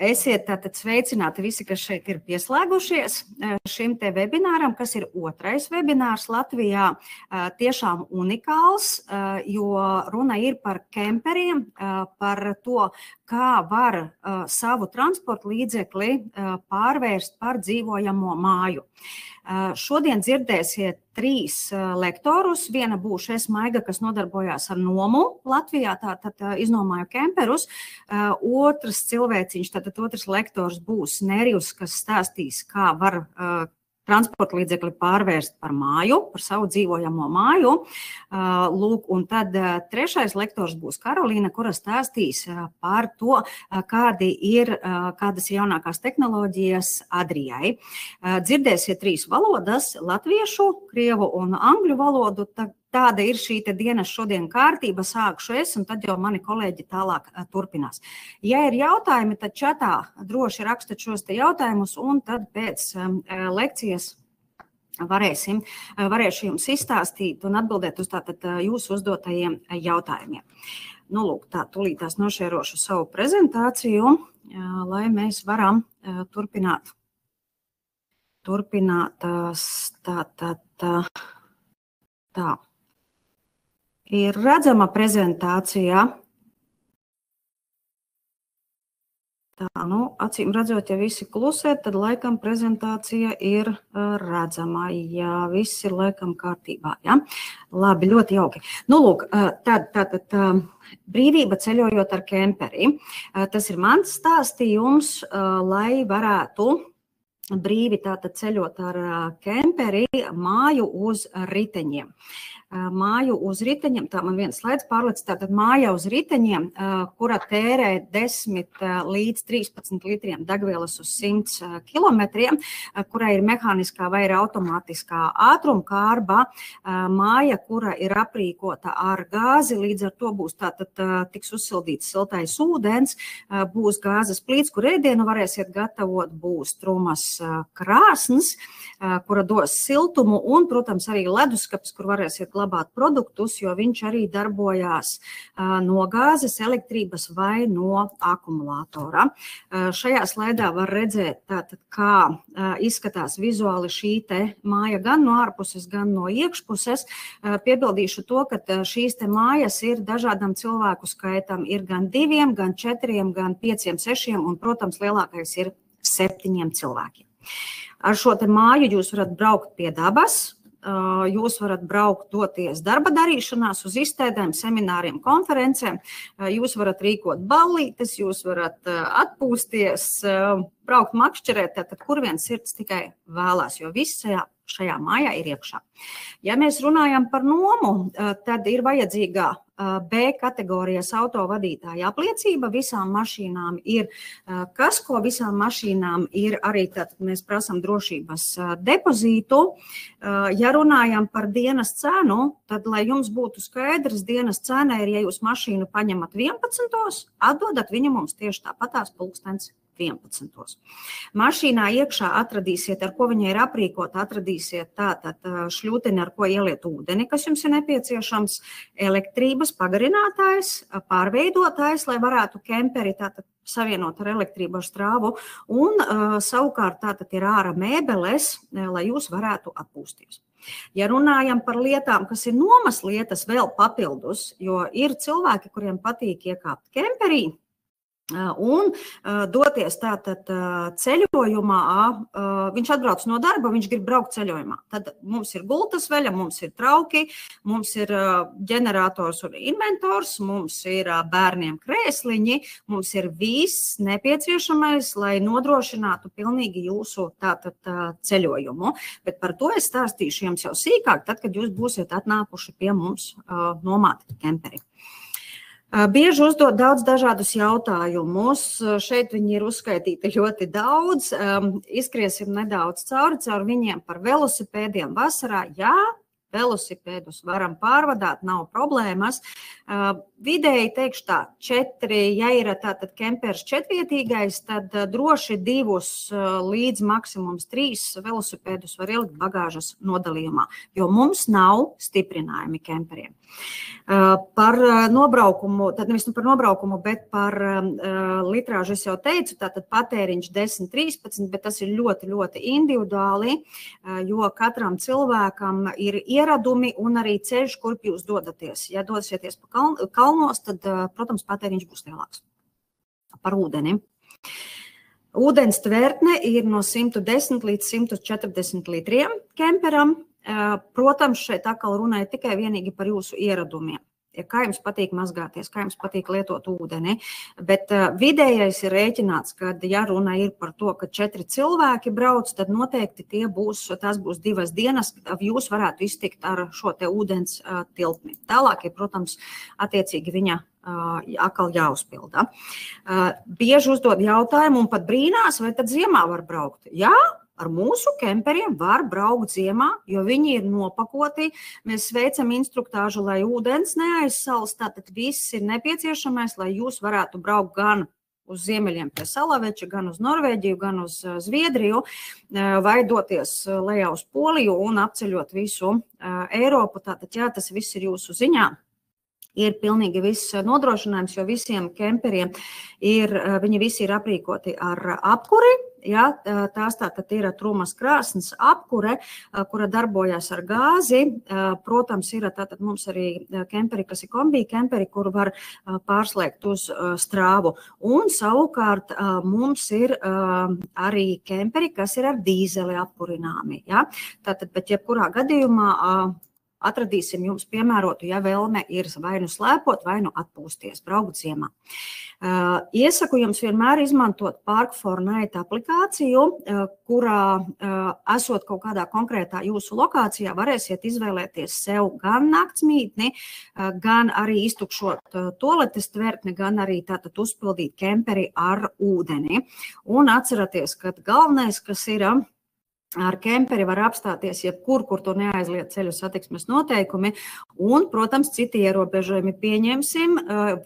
Esiet tātad sveicināti visi, kas šeit ir pieslēgušies šim te webināram, kas ir otrais webinārs Latvijā, tiešām unikāls, jo runa ir par kemperiem, par to, kā var savu transporta līdzekli pārvērst par dzīvojamo māju. Šodien dzirdēsiet 3 lektorus. Viena būšu es, Maiga, kas nodarbojās ar nomu Latvijā, tātad iznomāju kemperus. Otrs cilvēciņš, tātad otrs lektors būs Nerijus, kas stāstīs, kā var transporta līdzekli pārvērst par māju, par savu dzīvojamo māju. Lūk, un tad trešais lektors būs Karolīna, kura stāstīs par to, kādas jaunākās tehnoloģijas Adrijai. Dzirdēsiet 3 valodas - latviešu, krievu un angļu valodu. Tāda ir šī dienas šodien kārtība, sākšu es, un tad jau mani kolēģi tālāk turpinās. Ja ir jautājumi, tad čatā droši rakstat šos te jautājumus, un tad pēc lekcijas varēšu jums izstāstīt un atbildēt uz tātad jūsu uzdotajiem jautājumiem. Nu, lūk, tā, tūlītās nošērošu savu prezentāciju, lai mēs varam turpināt tā. Ir redzama prezentācija. Tā, nu, acīm redzot, ja visi klusē, tad laikam prezentācija ir redzama. Jā, viss ir laikam kārtībā. Ja? Labi, ļoti jauki. Nu, lūk, tad brīvība ceļojot ar kemperi. Tas ir mans stāstījums, lai varētu brīvi tātad ceļot ar kemperi māju uz riteņiem. Māju uz riteņiem, tā man viens slaids pārlic, tātad māja uz riteņiem, kura tērē 10 līdz 13 litriem degvielas uz 100 kilometriem, kurai ir mehāniskā vai ir automātiskā ātrumkārba, māja, kura ir aprīkota ar gāzi, līdz ar to būs tātad tiks uzsildīts siltais ūdens, būs gāzes plīts, kur ēdienu varēsiet gatavot, būs trumas krāsns, kura dos siltumu, un, protams, arī leduskapis, kur varēsiet glabāt produktus, jo viņš arī darbojās no gāzes, elektrības vai no akumulātora. Šajā slaidā var redzēt, tātad, kā izskatās vizuāli šī te māja gan no ārpuses, gan no iekšpuses. Piebildīšu to, ka šīs te mājas ir dažādam cilvēku skaitam, ir gan 2, gan 4, gan 5, 6, un, protams, lielākais ir 7 cilvēkiem. Ar šo te māju jūs varat braukt pie dabas, jūs varat braukt doties darba darīšanās, uz izstādēm, semināriem, konferencēm, jūs varat rīkot ballītes, jūs varat atpūsties, braukt makšķerēt, tad kur vien sirds tikai vēlās, jo viss šajā mājā ir iekšā. Ja mēs runājam par nomu, tad ir vajadzīga B kategorijas autovadītāja apliecība. Visām mašīnām ir kasko, visām mašīnām ir arī, tātad mēs prasam drošības depozītu. Ja runājam par dienas cenu, tad, lai jums būtu skaidrs, dienas cena ir, ja jūs mašīnu paņemat 11, atdodat viņu mums tieši tāpatās pulkstens 11. Mašīnā iekšā atradīsiet, ar ko viņa ir aprīkota, atradīsiet tātad šļūteni, ar ko ieliet ūdeni, kas jums ir nepieciešams, elektrības pagarinātājs, pārveidotājs, lai varētu kemperi tātad savienot ar elektrību ar strāvu, un savukārt tātad ir ārā mēbeles, lai jūs varētu atpūsties. Ja runājam par lietām, kas ir nomas lietas vēl papildus, jo ir cilvēki, kuriem patīk iekāpt kemperī, un doties tātad ceļojumā, viņš atbrauc no darba, viņš grib braukt ceļojumā. Tad mums ir gultasveļa, mums ir trauki, mums ir ģenerators un inventors, mums ir bērniem krēsliņi, mums ir viss nepieciešamais, lai nodrošinātu pilnīgi jūsu tātad ceļojumu. Bet par to es stāstīšu jums jau sīkāk, tad, kad jūs būsiet atnākuši pie mums nomāt kemperi. Bieži uzdod daudz dažādus jautājumus. Šeit viņi ir uzskaitīti ļoti daudz. Izskriesim nedaudz cauri viņiem par velosipēdiem vasarā. Jā, velosipēdus varam pārvadāt, nav problēmas. Vidēji teikšu tā, 4, ja ir tātad kempers 4-vietīgais, tad droši 2 līdz maksimums 3 velosipēdus var ielikt bagāžas nodalījumā, jo mums nav stiprinājumi kemperiem. Par nobraukumu, tad nevis par nobraukumu, bet par litrāžu es jau teicu, tātad patēriņš 10-13, bet tas ir ļoti, ļoti individuāli, jo katram cilvēkam ir ieradumi un arī ceļš, kurp jūs dodaties. Ja dosieties pa kalnos, tad, protams, patēriņš būs lielāks. Par ūdeni. Ūdens tvertne ir no 110 līdz 140 litriem kemperam. Protams, šeit atkal runāja tikai vienīgi par jūsu ieradumiem. Ja kā jums patīk mazgāties, kā jums patīk lietot ūdeni, bet vidējais ir rēķināts, kad ja runa ir par to, ka 4 cilvēki brauc, tad noteikti tās būs 2 dienas, kad jūs varētu iztikt ar šo te ūdens tilpni. Tālāk ir, protams, attiecīgi viņa atkal jāuzpilda. Bieži uzdod jautājumu un pat brīnās, vai tad ziemā var braukt? Jā, ar mūsu kemperiem var braukt ziemā, jo viņi ir nopakoti. Mēs veicam instruktāžu, lai ūdens neaizsals, tātad viss ir nepieciešamais, lai jūs varētu braukt gan uz ziemeļiem pie Salaveča, gan uz Norvēģiju, gan uz Zviedriju, vai doties lejā uz Poliju un apceļot visu Eiropu. Tātad, jā, tas viss ir jūsu ziņā. Ir pilnīgi viss nodrošinājums, jo visiem kemperiem viņi visi ir aprīkoti ar apkuri. Ja, tās tātad ir trūmas krāsnes apkure, kura darbojas ar gāzi. Protams, ir tātad mums arī kemperi, kas ir kombi kemperi, kur var pārslēgt uz strāvu. Un savukārt mums ir arī kemperi, kas ir ar dīzeli apkurināmi. Ja. Tātad, bet jebkurā gadījumā atradīsim jums piemērotu, ja vēlme ir vai nu slēpot, vai nu atpūsties, braukt ziemā. Iesaku jums vienmēr izmantot Park4Night aplikāciju, kurā esot kaut kādā konkrētā jūsu lokācijā, varēsiet izvēlēties sev gan naktsmītni, gan arī iztukšot toaletes tvertni, gan arī tātad uzpildīt kemperi ar ūdeni. Un atceraties, ka galvenais, kas ir ar kemperi var apstāties jebkur, kur to neaizliedz ceļu satiksmes noteikumi. Un, protams, citi ierobežojumi pieņemsim.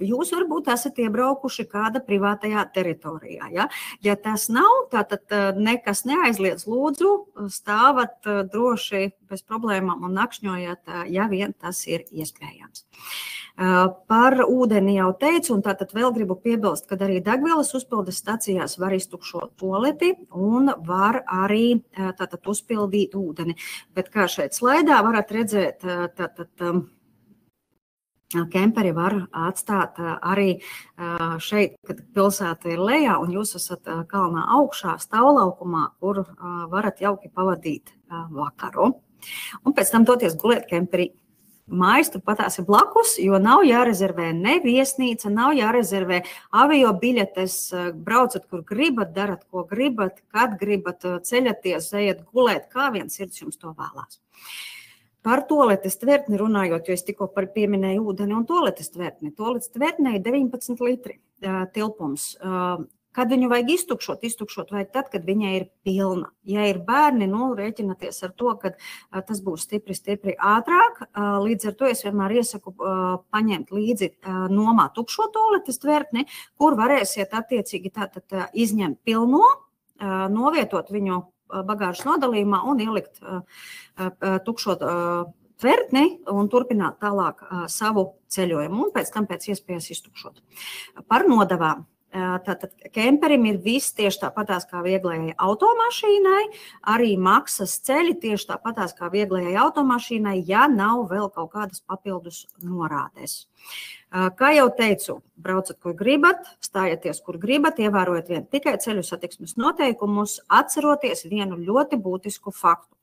Jūs varbūt esat iebraukuši kāda privātajā teritorijā. Ja, ja tas nav, tātad nekas neaizliedz, lūdzu, stāvat droši bez problēmām un nakšņojat, ja vien tas ir iespējams. Par ūdeni jau teicu, un tātad vēl gribu piebilst, ka arī degvielas uzpildes stacijās var iztukšot toaleti un var arī tātad uzpildīt ūdeni. Bet kā šeit slaidā varat redzēt, tātad kemperi var atstāt arī šeit, kad pilsēta ir lejā un jūs esat kalnā augšā stāvlaukumā, kur varat jauki pavadīt vakaru. Un pēc tam doties gulēt kemperī. Mājas turpatās ir blakus, jo nav jārezervē ne viesnīca, nav jārezervē avio biļetes, braucat, kur gribat, darat, ko gribat, kad gribat, ceļaties, ejat gulēt, kā vien sirds jums to vēlās. Par toaletes tvertni runājot, jo es tikko pieminēju ūdeni un toaletes tvertni. Toaletes tvertnē ir 19 litri tilpums. Kad viņu vajag iztukšot vajag tad, kad viņa ir pilna. Ja ir bērni, rēķināties ar to, ka tas būs stipri ātrāk. Līdz ar to es vienmēr iesaku paņemt līdzi nomā tukšo toaletes tvertni, kur varēsiet attiecīgi tātad izņemt pilno, novietot viņu bagāžas nodalījumā un ielikt tukšo tvertni un turpināt tālāk savu ceļojumu un pēc tam pēc iespējas iztukšot. Par nodevām. Tātad kemperim ir viss tieši tāpatās kā vieglajai automašīnai, arī maksas ceļi tieši tāpatās kā vieglajai automašīnai, ja nav vēl kaut kādas papildus norādes. Kā jau teicu, braucat, kur gribat, stājieties, kur gribat, ievērojot vien tikai ceļu satiksmes noteikumus, atceroties vienu ļoti būtisku faktu.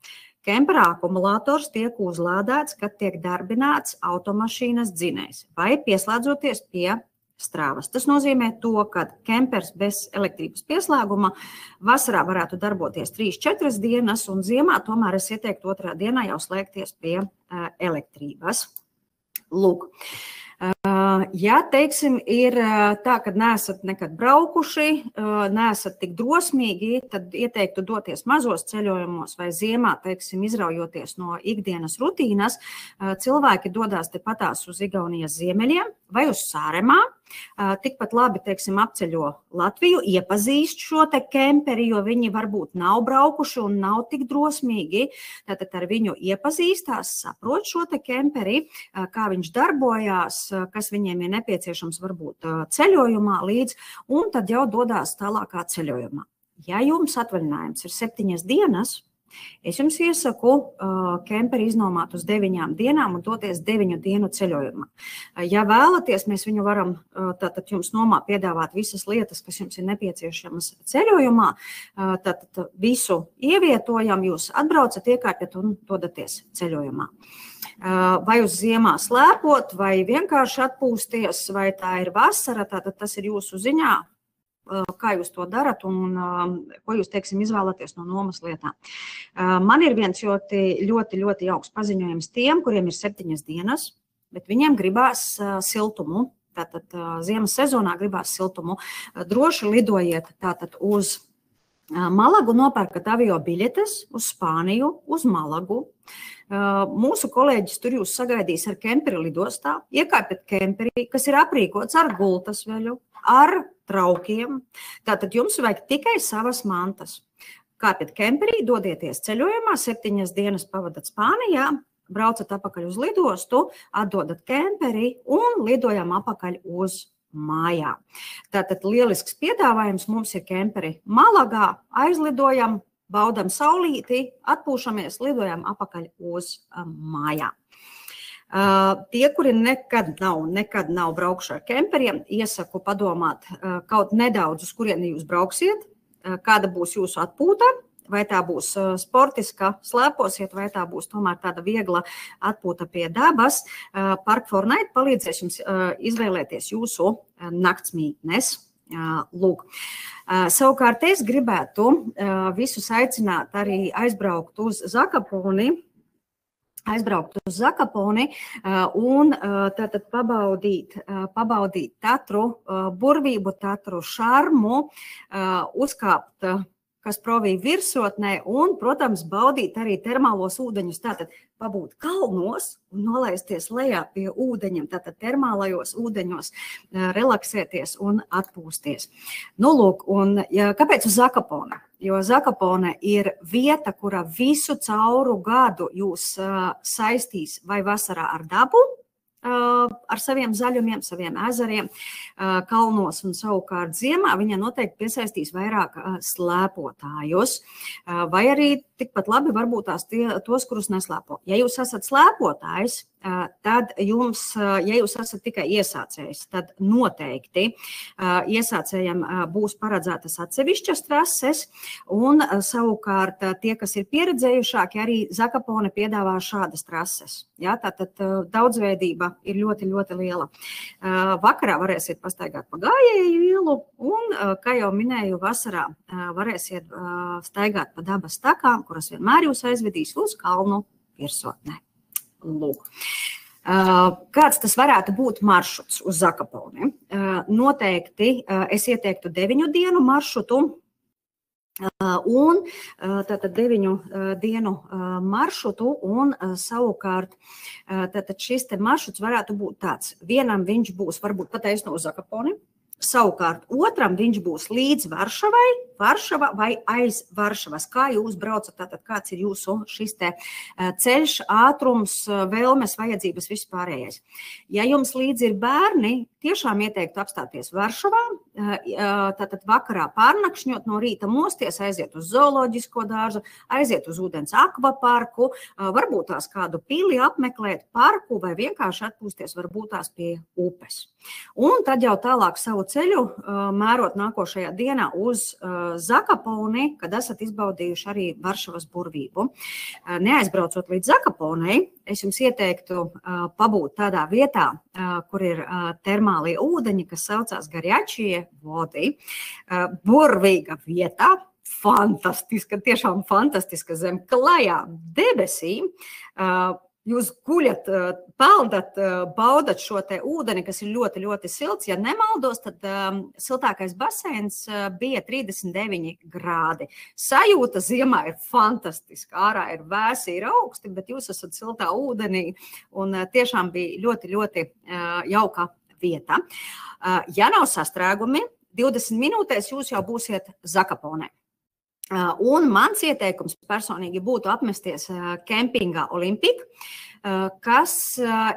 Kempera akumulators tiek uzlādēts, kad tiek darbināts automašīnas dzinējs vai pieslēdzoties pie strāvas. Tas nozīmē to, ka kempers bez elektrības pieslēguma vasarā varētu darboties 3-4 dienas, un ziemā tomēr es ieteiktu 2. dienā jau slēgties pie elektrības. Lūk. Ja, teiksim, ir tā, ka neesat nekad braukuši, neesat tik drosmīgi, tad ieteiktu doties mazos ceļojumos vai ziemā, teiksim, izraujoties no ikdienas rutīnas. Cilvēki dodās tepatās uz Igaunijas ziemeļiem vai uz Sāremā. Tikpat labi, teiksim, apceļo Latviju, iepazīst šo te kemperi, jo viņi varbūt nav braukuši un nav tik drosmīgi. Tātad ar viņu iepazīstās, saprot šo te kemperi, kā viņš darbojās, kas viņiem ir nepieciešams varbūt ceļojumā līdz, un tad jau dodās tālākā ceļojumā. Ja jums atvaļinājums ir 7 dienas, es jums iesaku kemperi iznomāt uz 9 dienām un doties 9 dienu ceļojumā. Ja vēlaties, mēs viņu varam tātad jums piedāvāt visas lietas, kas jums ir nepieciešamas ceļojumā, tātad visu ievietojam, jūs atbraucat, iekārtat un dodaties ceļojumā. Vai uz ziemā slēpot, vai vienkārši atpūsties, vai tā ir vasara, tātad tas ir jūsu ziņā. Kā jūs to darat un ko jūs, teiksim, izvēlaties no nomas lietām. Man ir viens ļoti jauks paziņojums tiem, kuriem ir 7 dienas, bet viņiem gribās siltumu. Tātad ziemas sezonā gribās siltumu. Droši lidojiet tātad uz Malagu, nopērkat avio biļetes uz Spāniju, uz Malagu. Mūsu kolēģis tur jūs sagaidīs ar kemperi lidostā. Iekāpjat kemperi, kas ir aprīkots ar gultasveļu, ar traukiem. Tātad jums vajag tikai savas mantas. Kāpjat kemperī, dodieties ceļojumā, 7 dienas pavadat Spānijā, braucat apakaļ uz lidostu, atdodat kemperi un lidojam apakaļ uz mājām. Tātad lielisks piedāvājums mums ir kemperi Malagā, aizlidojam, baudam saulīti, atpūšamies, lidojam apakaļ uz mājām. Tie, kuri nekad nav braukuši ar kemperiem, iesaku padomāt kaut nedaudz, uz kurieni jūs brauksiet, kāda būs jūsu atpūta, vai tā būs sportiska, slēposiet, vai tā būs tomēr tāda viegla atpūta pie dabas. Park for Night palīdzēs jums izvēlēties jūsu naktsmītnes. Lūk. Savukārt es gribētu visus aicināt arī aizbraukt uz Zakaponi, un tātad pabaudīt Tatru burvību, Tatru šarmu, uzkāpt Kasprovī virsotnē un, protams, baudīt arī termālos ūdeņus, tātad pabūt kalnos un nolaisties lejā pie ūdeņiem, tātad termālajos ūdeņos relaksēties un atpūsties. Nu, lūk, un kāpēc uz Zakaponi? Jo Zakapone ir vieta, kura visu cauru gadu jūs saistīs vai vasarā ar dabu, ar saviem zaļumiem, saviem ezeriem, kalnos un savukārt ziemā viņa noteikti piesaistīs vairāk slēpotājus, vai arī tikpat labi varbūt tos, kurus neslēpo. Ja jūs esat slēpotājs, tad jums, ja jūs esat tikai iesācējs, tad noteikti iesācējiem būs paredzētas atsevišķas trases, un savukārt tie, kas ir pieredzējušāki, arī Zakapone piedāvā šādas trases. Ja, tātad daudzveidība ir ļoti liela. Vakarā varēsiet pastaigāt pa gājēju ielu, un, kā jau minēju, vasarā varēsiet staigāt pa dabas takām, kuras vienmēr jūs aizvedīs uz kalnu virsotnē. Lūk. Kāds tas varētu būt maršruts uz Zakaponi? Noteikti es ieteiktu 9 dienu maršrutu, un tātad 9 dienu maršrutu, un savukārt tātad šis te maršruts varētu būt tāds. Vienam viņš būs varbūt pataisno uz Zakaponi, savukārt otram viņš būs līdz Varšavai, Varšava vai aiz Varšavas. Kā jūs braucat, tātad kāds ir jūsu šis te ceļš, ātrums, vēlmes, vajadzības, viss pārējais. Ja jums līdzi ir bērni, tiešām ieteiktu apstāties Varšavā, tātad vakarā pārnakšņot, no rīta mosties, aiziet uz zooloģisko dārzu, aiziet uz ūdens akvaparku, varbūt tās kādu pili apmeklēt, parku vai vienkārši atpūsties, varbūt tās pie upes. Un tad jau tālāk savu ceļu mērot nākošajā dienā uz Zakaponi, kad esat izbaudījuši arī Varšavas burvību. Neaizbraucot līdz Zakaponei, es jums ieteiktu pabūt tādā vietā, kur ir termālie ūdeņi, kas saucās Garjačie vodi. Burvīga vietā, fantastiska, tiešām fantastiska zem klajām debesīm. jūs guļat, peldat, baudat šo te ūdeni, kas ir ļoti, ļoti silts. Ja nemaldos, tad siltākais baseins bija 39 grādi. Sajūta ziemā ir fantastiska. Ārā ir vēsi, ir augsti, bet jūs esat siltā ūdenī. Un tiešām bija ļoti, ļoti jauka vieta. Ja nav sastrēgumi, 20 minūtēs jūs jau būsiet Zakaponē. Un mans ieteikums personīgi būtu apmesties kempingā Olimpika, kas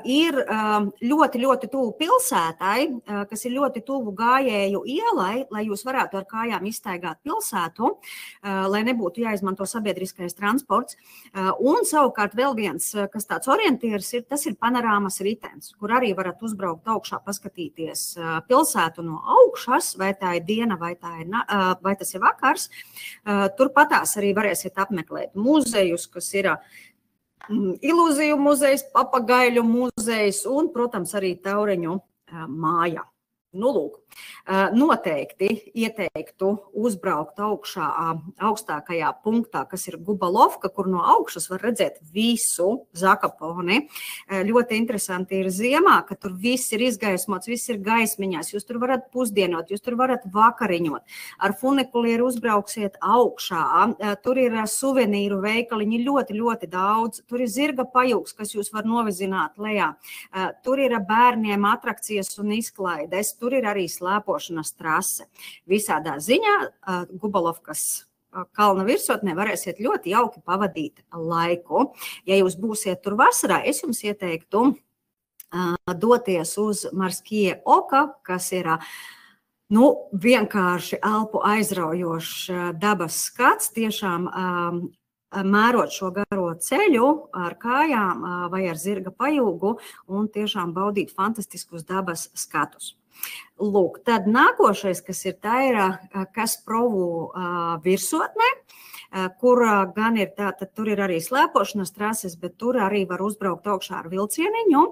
ir ļoti, ļoti tuvu pilsētai, kas ir ļoti tuvu gājēju ielai, lai jūs varētu ar kājām izstaigāt pilsētu, lai nebūtu jāizmanto sabiedriskais transports. Un savukārt vēl viens, kas tāds orientieris ir, tas ir panorāmas ritenis, kur arī varat uzbraukt augšā, paskatīties pilsētu no augšas, vai tā ir diena, vai tas ir vakars. Turpatās arī varēsiet apmeklēt muzejus, kas ir ilūziju muzejs, papagaļu muzejs un, protams, arī Taureņu māja. Nu, lūk, noteikti ieteiktu uzbraukt augšā, augstākajā punktā, kas ir Gubalovka, kur no augšas var redzēt visu Zakaponi. Ļoti interesanti ir ziemā, ka tur viss ir izgaismots, viss ir gaismiņās, jūs tur varat pusdienot, jūs tur varat vakariņot. Ar funikulieri uzbrauksiet augšā, tur ir suvenīru veikaliņi ļoti, ļoti daudz, tur ir zirga pajūgs, kas jūs var novizināt lejā, tur ir bērniem atrakcijas un izklaides, tur ir arī slēpošanas trase. Visādā ziņā Gubalovkas kalna virsotnē varēsiet ļoti jauki pavadīt laiku. Ja jūs būsiet tur vasarā, es jums ieteiktu doties uz Marskie Oka, kas ir vienkārši elpu aizraujošs dabas skats, tiešām mērot šo garo ceļu ar kājām vai ar zirga pajūgu un tiešām baudīt fantastiskus dabas skatus. Lūk, tad nākošais, kas ir tā ir Kasprovu virsotnē, kur gan ir tā, tad tur ir arī slēpošanas trases, bet tur arī var uzbraukt augšā ar vilcieniņu,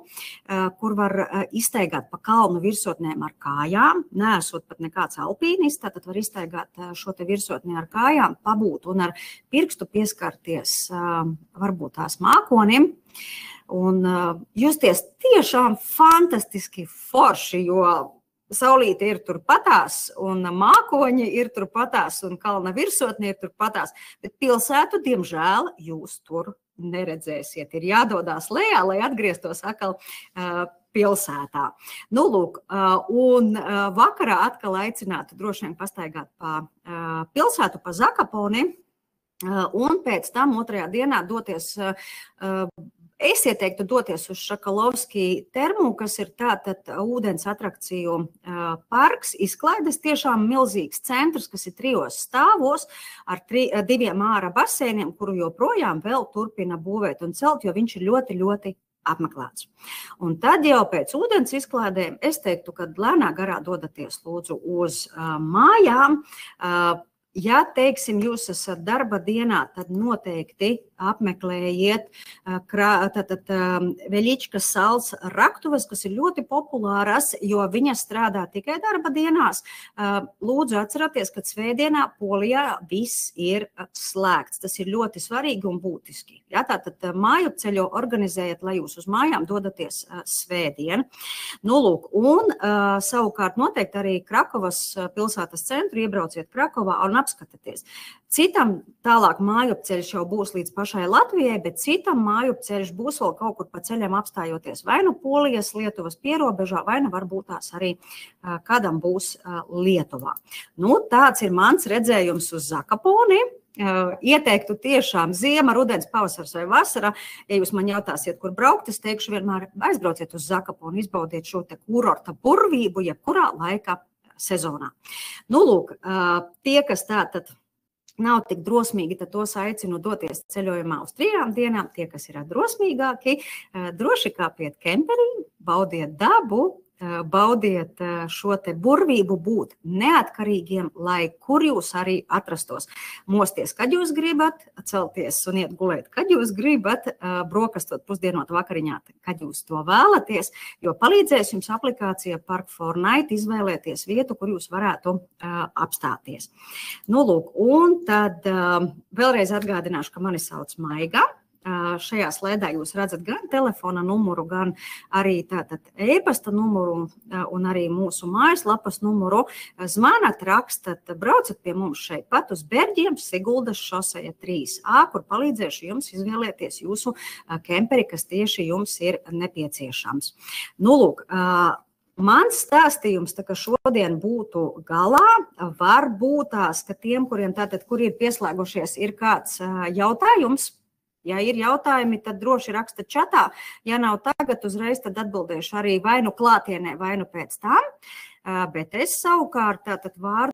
kur var izstaigāt pa kalnu virsotnēm ar kājām, neesot pat nekāds alpīnists, tad var izstaigāt šo te virsotni ar kājām, pabūt un ar pirkstu pieskarties varbūt tās mākonim. Un justies tiešām fantastiski forši, jo saulīte ir turpatās, un mākoņi ir turpatās, un kalna virsotne ir turpatās, bet pilsētu, diemžēl, jūs tur neredzēsiet. Ir jādodās lejā, lai atgrieztos atkal pilsētā. Nu, lūk, un vakarā atkal aicinātu droši vien pastaigāt pa pilsētu, pa Zakaponi, un pēc tam otrajā dienā doties Es ieteiktu doties uz Šakalovski termu, kas ir tātad ūdens atrakciju parks, izklaides, tiešām milzīgs centrs, kas ir 3 stāvos ar 2 āra baseiniem, kuru joprojām vēl turpina būvēt un celt, jo viņš ir ļoti, ļoti apmeklēts. Un tad jau pēc ūdens izklādēm es teiktu, ka lēnā garā dodaties lūdzu uz mājām. Ja, teiksim, jūs esat darba dienā, tad noteikti apmeklējiet Veļičkas salas raktuves, kas ir ļoti populāras, jo viņas strādā tikai darba dienās. Lūdzu atcerieties, ka svētdienā Polijā viss ir slēgts. Tas ir ļoti svarīgi un būtiski. Ja, tātad mājupceļu organizējiet, lai jūs uz mājām dodaties svētdien. Nu, lūk, un savukārt noteikti arī Krakovas pilsētas centru iebrauciet Krakovā un apskatieties. Citam tālāk mājupceļš jau būs līdz pašai Latvijai, bet citam mājupceļš būs vēl kaut kur pa ceļam apstājoties vai nu Polijas, Lietuvas pierobežā, vai nu varbūt tās arī kādam būs Lietuvā. Nu, tāds ir mans redzējums uz Zakaponi. Ieteiktu tiešām ziema, rudens, pavasars vai vasara. Ja jūs man jautāsiet, kur braukt, es teikšu vienmēr aizbrauciet uz Zakaponi, izbaudiet šo te kurorta burvību, jebkurā laika sezonā. Nu, lūk, tie, kas tātad nav tik drosmīgi, tad tos aicinu doties ceļojumā uz 3 dienām. Tie, kas ir drosmīgāki, droši kāpiet kemperī, baudiet dabu, baudiet šo te burvību būt neatkarīgiem, lai kur jūs arī atrastos. Mosties, kad jūs gribat, celties un iet gulēt, kad jūs gribat, brokastot, pusdienot, vakariņāt, kad jūs to vēlaties, jo palīdzēs jums aplikācija Park4Night izvēlēties vietu, kur jūs varētu apstāties. Nu, lūk, un tad vēlreiz atgādināšu, ka mani sauc Maiga. šajā slēdā jūs redzat gan telefona numuru, gan arī tātad e-pasta numuru un arī mūsu mājaslapas numuru. Zvanat, rakstat, braucat pie mums šeit pat uz Berģiem, Siguldas šoseja 3A, kur palīdzēšu jums izvēlēties jūsu kemperi, kas tieši jums ir nepieciešams. Nu, lūk, mans stāstījums, tā kā šodien būtu galā, varbūt tās, ka tiem, kuri ir pieslēgušies, ir kāds jautājums. Ja ir jautājumi, tad droši raksta čatā. Ja nav tagad, uzreiz tad atbildēšu arī vai nu klātienē, vai nu pēc tam. Bet es savukārt tātad vārdu